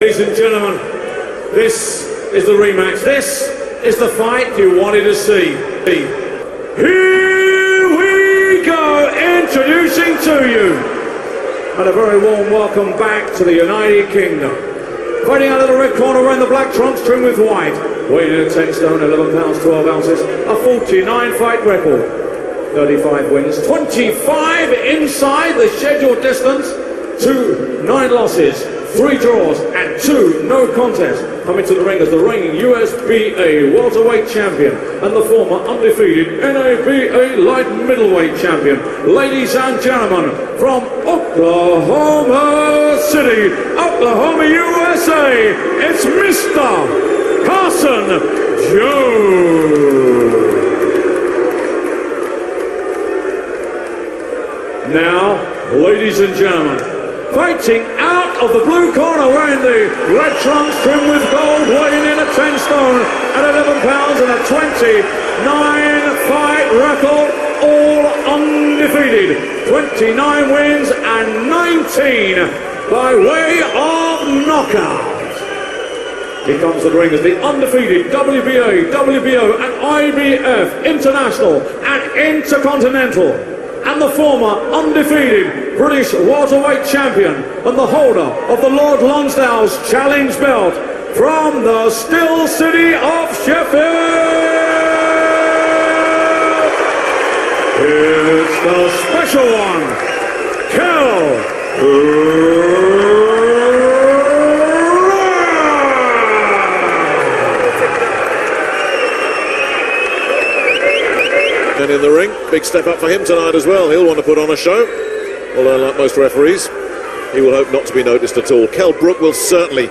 Ladies and gentlemen, this is the rematch. This is the fight you wanted to see. Here we go, introducing to you, and a very warm welcome back to the United Kingdom. Fighting out of the red corner in the black trunks trimmed with white, weighing in at 10 stone, 11 pounds, 12 ounces, a 49 fight record, 35 wins, 25 inside the scheduled distance, 2 9 losses, 3 draws and 2 no contests. Coming to the ring as the reigning USBA welterweight champion and the former undefeated NABA light middleweight champion. Ladies and gentlemen, from Oklahoma City, Oklahoma, USA, it's Mr. Carson Jones. Now, ladies and gentlemen, fighting out of the blue corner, wearing the red trunks trimmed with gold, weighing in at 10 stone at 11 pounds and a 29 fight record, all undefeated. 29 wins and 19 by way of knockout. He comes to the ring as the undefeated WBA, WBO and IBF International and Intercontinental, and the former undefeated British welterweight champion and the holder of the Lord Lonsdale's Challenge belt from the still city of Sheffield. It's the special one, Kell Brook. And in the ring, big step up for him tonight as well. He'll want to put on a show, although like most referees, he will hope not to be noticed at all. Kell Brook will certainly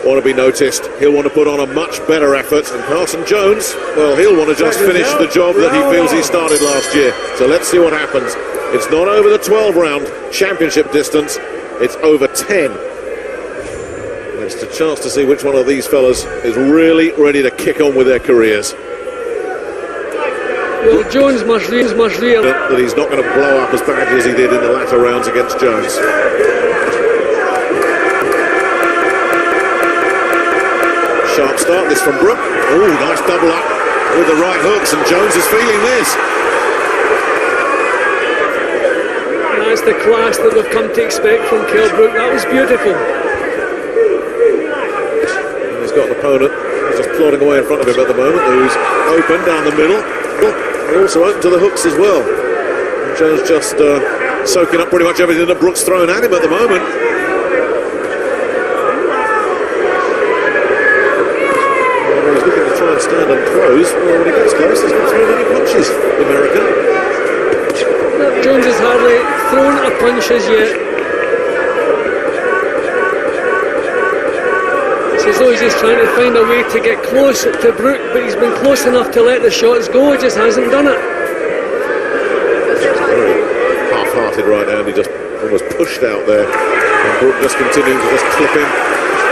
want to be noticed. He'll want to put on a much better effort. And Carson Jones, well, he'll want to just finish the job that he feels he started last year. So let's see what happens. It's not over the 12-round championship distance, it's over 10. It's a chance to see which one of these fellas is really ready to kick on with their careers. Well, Jones must realize that he's not going to blow up as badly as he did in the latter rounds against Jones. Sharp start, this from Brook. Oh, nice double up with the right hooks, and Jones is feeling this. that's the class that we've come to expect from Kell Brook. That was beautiful. And he's got an opponent who's just plodding away in front of him at the moment, who's open down the middle. They're also open to the hooks as well. And Jones just soaking up pretty much everything that Brook's throwing at him at the moment. Well, he's looking to try and stand and close. Well, when he gets close, he's not throwing any punches, the American. No, Jones has hardly thrown a punch as yet. It's as though he's just trying to find a way to get close to Brook, but he's been close enough to let the shots go, he just hasn't done it. Very half-hearted right now, and he just almost pushed out there. And Brook just continuing to just clip him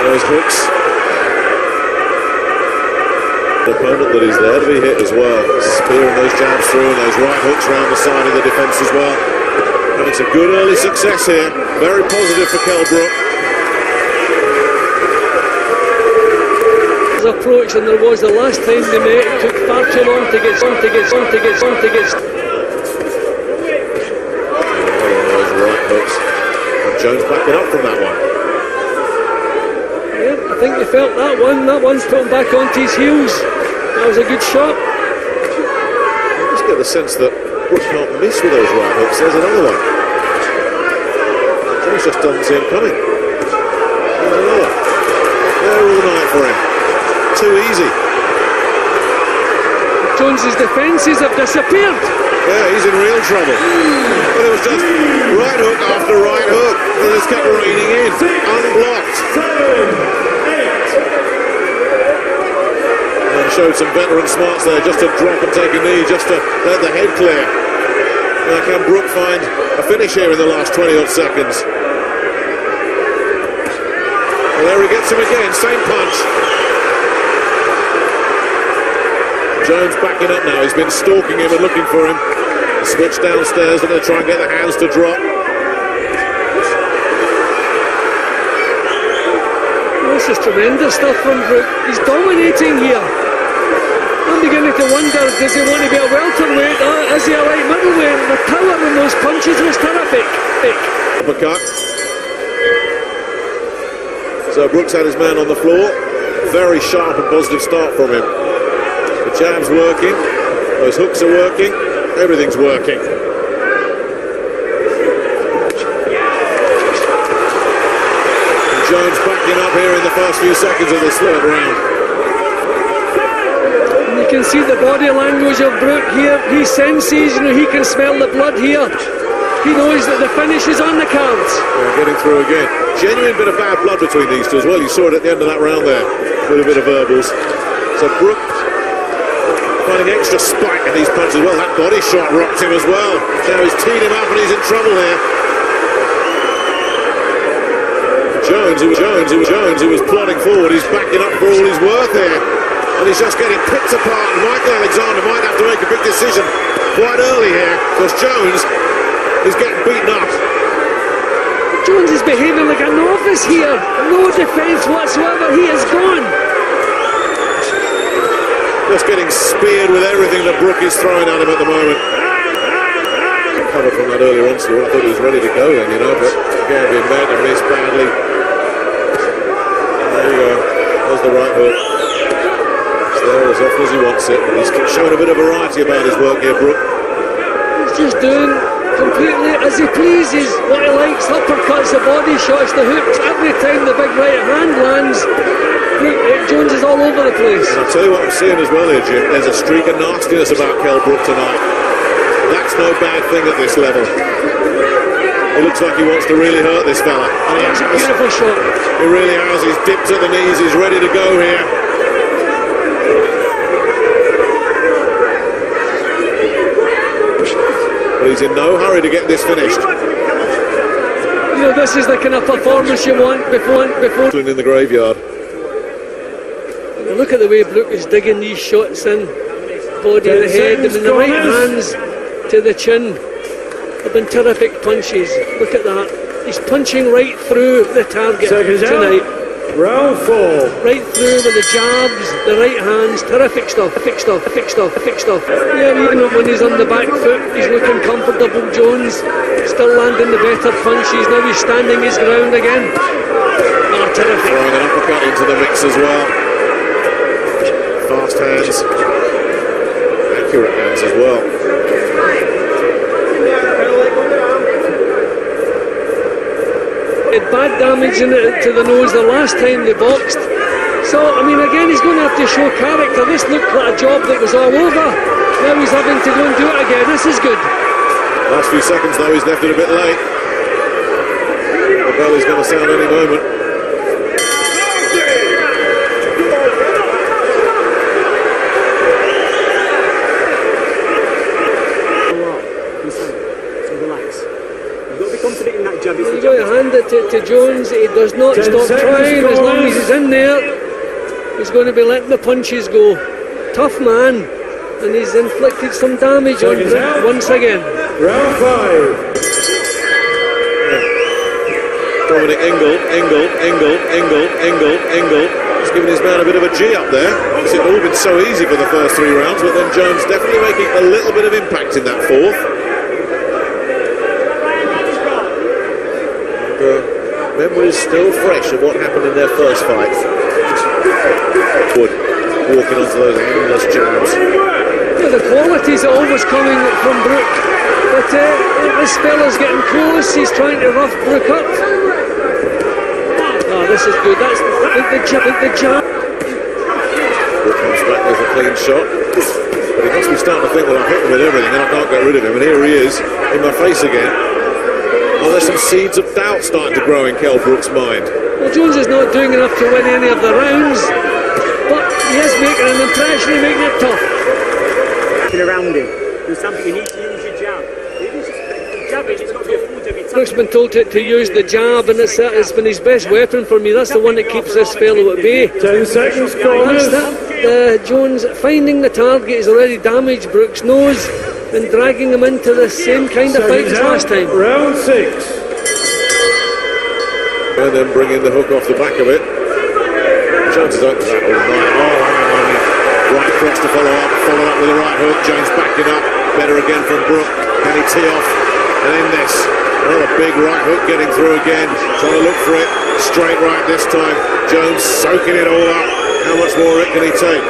those hooks. The opponent that is there to be hit as well, spearing those jabs through and those right hooks round the side of the defence as well. And it's a good early success here, very positive for Kell Brook. Approach than there was the last time they met. It took far too long to get on. Those right hooks, and Jones backing up from that one. Yeah, I think they felt that one. That one's put him back onto his heels. That was a good shot. I just get the sense that Brook can't miss with those right hooks. There's another one. Jones just doesn't see him coming. There's another. They're all night for him. Too easy. Jones's defences have disappeared. Yeah, he's in real trouble. But it was just right hook after right hook. They just kept raining in, unblocked. 7, 8. And showed some veteran smarts there, just to drop and take a knee, just to let the head clear. Now can Brook find a finish here in the last 20 odd seconds? Well, there he gets him again, same punch. Jones backing up now, he's been stalking him and looking for him. Switch downstairs, they're going to try and get the hands to drop. This is tremendous stuff from Brook. He's dominating here. I'm beginning to wonder, does he want to be a welterweight or is he a light middleweight? The power in those punches was terrific. Uppercut. So Brooks had his man on the floor. Very sharp and positive start from him. The jab's working. Those hooks are working. Everything's working. And Jones backing up here in the first few seconds of this third round. And you can see the body language of Brook here. He senses, he can smell the blood here. He knows that the finish is on the cards. Yeah, getting through again. Genuine bit of bad blood between these two as well. You saw it at the end of that round there. With a bit of verbals. So Brook finding extra spike in these punches as well. That body shot rocked him as well. Now he's teed him up and he's in trouble here. Jones, who was plodding forward, he's backing up for all he's worth here. And he's just getting picked apart. And Michael Alexander might have to make a big decision quite early here, because Jones is getting beaten up. Jones is behaving like a novice here. No defence whatsoever. He is gone. Just getting speared with everything that Brook is throwing at him at the moment. Covered from that earlier onslaught. I thought he was ready to go then, but again being met and missed badly. And there you go. There's the right hook. It's there as often as he wants it. He's showing a bit of variety about his work here, Brook. He's just doing completely as he pleases, what he likes. Uppercuts, the body shots, the hooks. Every time the big right hand lands, Jones is all over the place. And I'll tell you what I'm seeing as well here, Jim. There's a streak of nastiness about Kell Brook tonight. That's no bad thing at this level. It looks like he wants to really hurt this fella. And That's a beautiful shot. He really has. He's dipped at the knees. He's ready to go here. But he's in no hurry to get this finished. This is the kind of performance you want before. In the graveyard. Look at the way Brook is digging these shots in. Body of the head, and the right hands to the chin. Have been terrific punches. Look at that. He's punching right through the target tonight. Round 4. Right through with the jabs, the right hands. Terrific stuff. Yeah, even when he's on the back foot, he's looking comfortable. Jones still landing the better punches. Now he's standing his ground again. Terrific. Throwing an uppercut into the mix as well. Fast hands. Accurate hands as well. Bad damage to the nose the last time they boxed. So, again, he's going to have to show character. This looked like a job that was all over. Now he's having to go and do it again. This is good. Last few seconds, though, he's left it a bit late. The bell is going to sound any moment. You've got to hand it to Jones. He does not stop trying. As long as he's in there, he's going to be letting the punches go. Tough man, and he's inflicted some damage on Brook once again. Round 5. Dominic Ingle. He's giving his man a bit of a G up there. It's all been so easy for the first 3 rounds, but then Jones definitely making a little bit of impact in that fourth. Memories still fresh of what happened in their first fight. Wood walking onto those endless jabs. Yeah, the quality's always coming from Brook, but this fella's getting close. He's trying to rough Brook up. Oh, this is good. That's the jab. Brook comes back with a clean shot, but he must be starting to think, well, I've hit him with everything and I can't get rid of him, and here he is in my face again. Well, there's some seeds of doubt starting to grow in Kell Brook's mind. Well, Jones is not doing enough to win any of the rounds, but he is making an impression, he's making it tough. Around him. Do something, you need to use your jab. It's not your fault every time. Brook's been told to use the jab, and it's been his best weapon for me. That's the one that keeps this fellow at bay. 10 seconds, corners. Jones finding the target has already damaged Brook's nose and dragging him into the same kind of fight as last time. Round 6. And then bringing the hook off the back of it. Jones is open to that all night. Oh, hang on. Right cross to follow up. Followed up with a right hook. Jones backing up. Better again from Brook. Can he tee off? And in this. Another big right hook getting through again. Trying to look for it. Straight right this time. Jones soaking it all up. How much more of it can he take?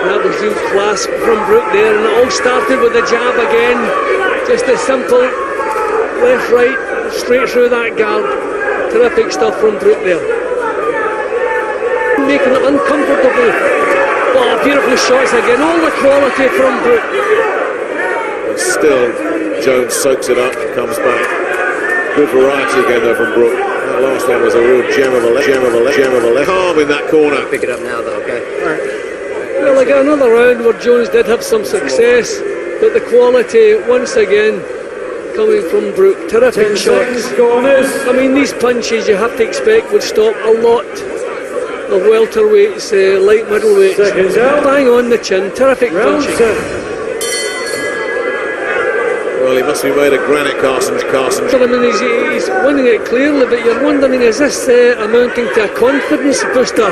That was real class from Brook there, and it all started with the jab again. Just a simple left, right, straight through that guard. Terrific stuff from Brook there. Making it uncomfortable. Oh, beautiful shots again. All the quality from Brook. But still, Jones soaks it up, comes back. Good variety again though from Brook. That last one was a real gem of a left. Calm in that corner. Pick it up now though, okay? Well, again, another round where Jones did have some success, but the quality, once again, coming from Brook. Terrific shots. I mean, these punches you have to expect would stop a lot of welterweights, light middleweights. Bang on the chin. Terrific punching. Well, he must be made of granite, Carson. I mean, he's winning it clearly, but you're wondering, is this amounting to a confidence booster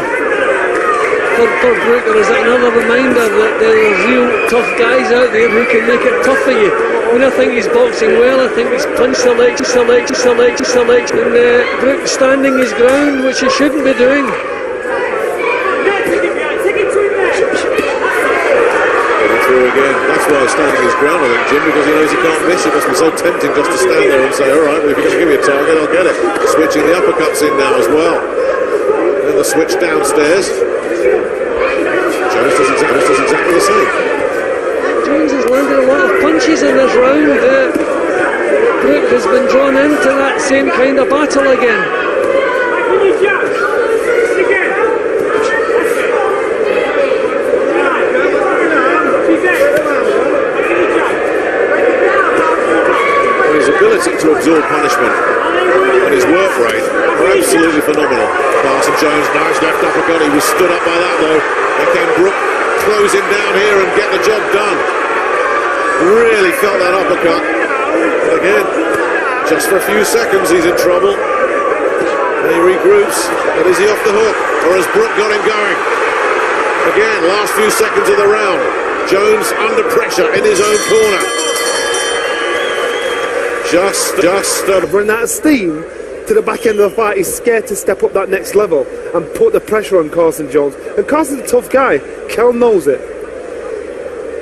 for Brook, or is it another reminder that there's real tough guys out there who can make it tough for you? I mean, I think he's boxing well. I think he's punch selection, and Brook standing his ground, which he shouldn't be doing. Again. That's why he's standing his ground, I think, Jim, because he knows he can't miss. It must be so tempting just to stand there and say, all right, well, if you're going to give me a target, I'll get it. Switching the uppercuts in now as well. And the switch downstairs. Jones does exactly the same. Jones has landed a lot of punches in this round. Brook has been drawn into that same kind of battle again. Ability to absorb punishment and his work rate are absolutely phenomenal. Carson Jones, nice left uppercut. He was stood up by that though. And can Brook close him down here and get the job done? Really felt that uppercut. But again, just for a few seconds he's in trouble. And he regroups. But is he off the hook? Or has Brook got him going? Again, last few seconds of the round. Jones under pressure in his own corner. Just run out of steam to the back end of the fight. He's scared to step up that next level and put the pressure on Carson Jones. And Carson's a tough guy. Kell knows it.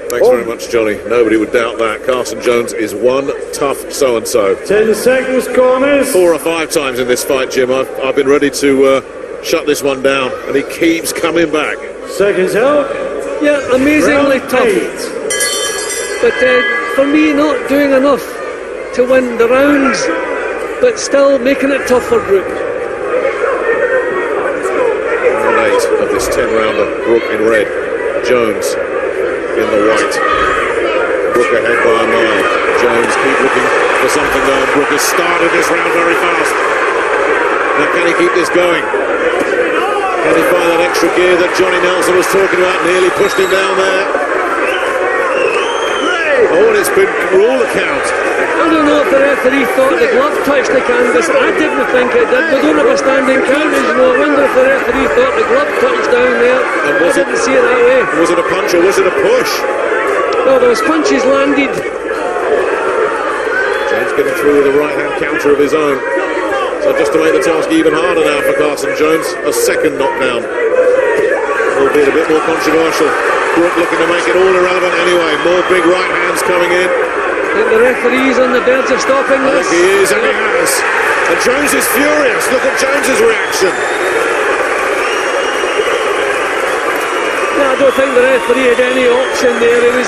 Thanks very much, Johnny. Nobody would doubt that. Carson Jones is one tough so-and-so. 10 seconds, corners. 4 or 5 times in this fight, Jim. I've been ready to shut this one down, and he keeps coming back. Seconds out. Yeah, amazingly Round tough. 8. But for me, not doing enough to win the rounds, but still making it tough for Brook. Round 8 of this 10-rounder. Brook in red, Jones in the white. Brook ahead by a mile. Jones keep looking for something though. Brook has started this round very fast. Now can he keep this going? Can he find that extra gear that Johnny Nelson was talking about? Nearly pushed him down there. Oh, and it's been rule the count. I don't know if the referee thought the glove touched the canvas. I didn't think it did. We don't have a standing count, as you know. I wonder if the referee thought the glove touched down there. And I didn't see it that way. Was it a punch or was it a push? Well, those punches landed. Jones getting through with a right-hand counter of his own. So just to make the task even harder now for Carson Jones, a second knockdown. Albeit a bit more controversial. Brook looking to make it all irrelevant anyway. More big right hands coming in. I think the referee's on the verge of stopping this. He is, and he has. And Jones is furious. Look at Jones's reaction. No, I don't think the referee had any option there. It was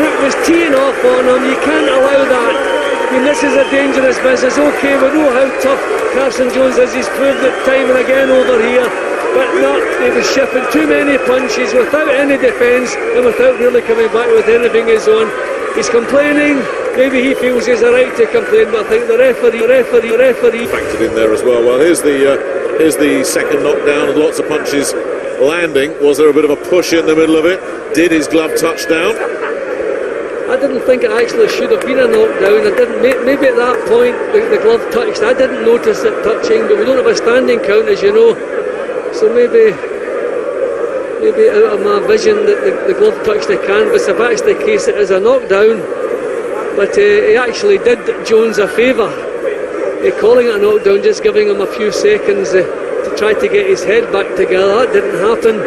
Brook was teeing off on him. You can't allow that. I mean, this is a dangerous business. Okay, we know how tough Carson Jones is. He's proved it time and again over here. But not, he was shipping too many punches without any defence and without really coming back with anything his own. He's complaining. Maybe he feels he has a right to complain, but I think the referee factored in there as well. Well, here's the second knockdown and lots of punches landing. Was there a bit of a push in the middle of it? Did his glove touch down? I didn't think it actually should have been a knockdown. I didn't. Maybe at that point the glove touched. I didn't notice it touching, but we don't have a standing count, as you know. So maybe out of my vision that the glove touched the canvas. If that's the case, it is a knockdown. But he actually did Jones a favour, calling it a knockdown, just giving him a few seconds to try to get his head back together. That didn't happen.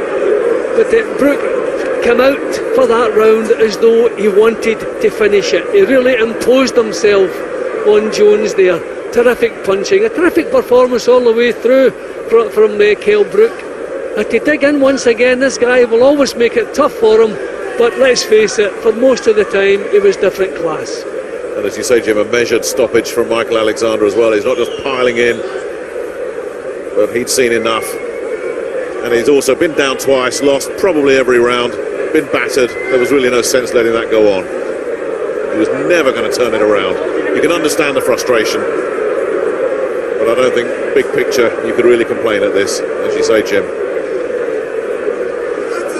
But Brook came out for that round as though he wanted to finish it. He really imposed himself on Jones there. Terrific punching, a terrific performance all the way through from Kell Brook. To dig in once again, this guy will always make it tough for him, but let's face it, for most of the time he was different class. And as you say, Jim, a measured stoppage from Michael Alexander as well. He's not just piling in, but he'd seen enough. And he's also been down twice, lost probably every round, been battered. There was really no sense letting that go on. He was never going to turn it around. You can understand the frustration, but I don't think, big picture, you could really complain at this, as you say, Jim.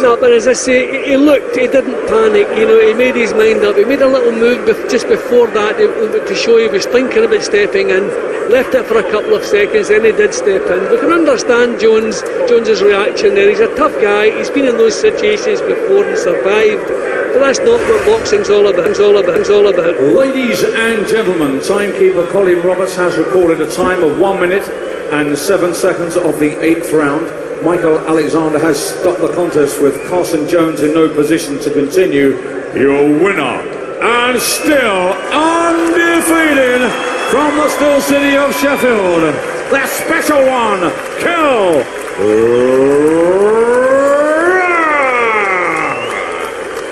No, but as I say, he didn't panic, he made his mind up. He made a little move just before that to show he was thinking about stepping in, left it for a couple of seconds, then he did step in. We can understand Jones's reaction there. He's a tough guy, he's been in those situations before and survived, but that's not what boxing's all about. It's all about. Ladies and gentlemen, timekeeper Colin Roberts has recorded a time of 1 minute and 7 seconds of the 8th round. Michael Alexander has stopped the contest with Carson Jones in no position to continue. Your winner, and still undefeated from the still city of Sheffield, the special one, Kell